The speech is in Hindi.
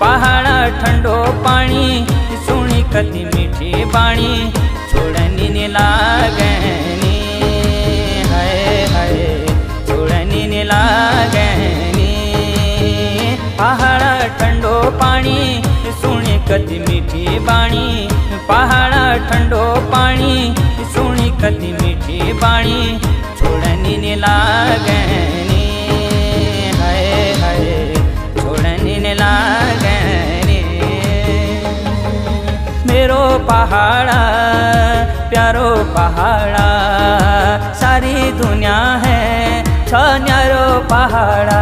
पहाड़ा ठंडो पानी सुनी कति मीठी बाणी छोड़नी ने लागनी हाय हाय छोड़नी ने लागनी पहाड़ा ठंडो पानी सुनी कति मीठी बाणी पहाड़ा ठंडो पानी सुनी कति मीठी बाणी छोड़नी ने लागनी हाय हाय छोड़नी ने लागनी मेरो पहाड़ा प्यारो पहाड़ा सारी दुनिया है छ न्यारो पहाड़ा।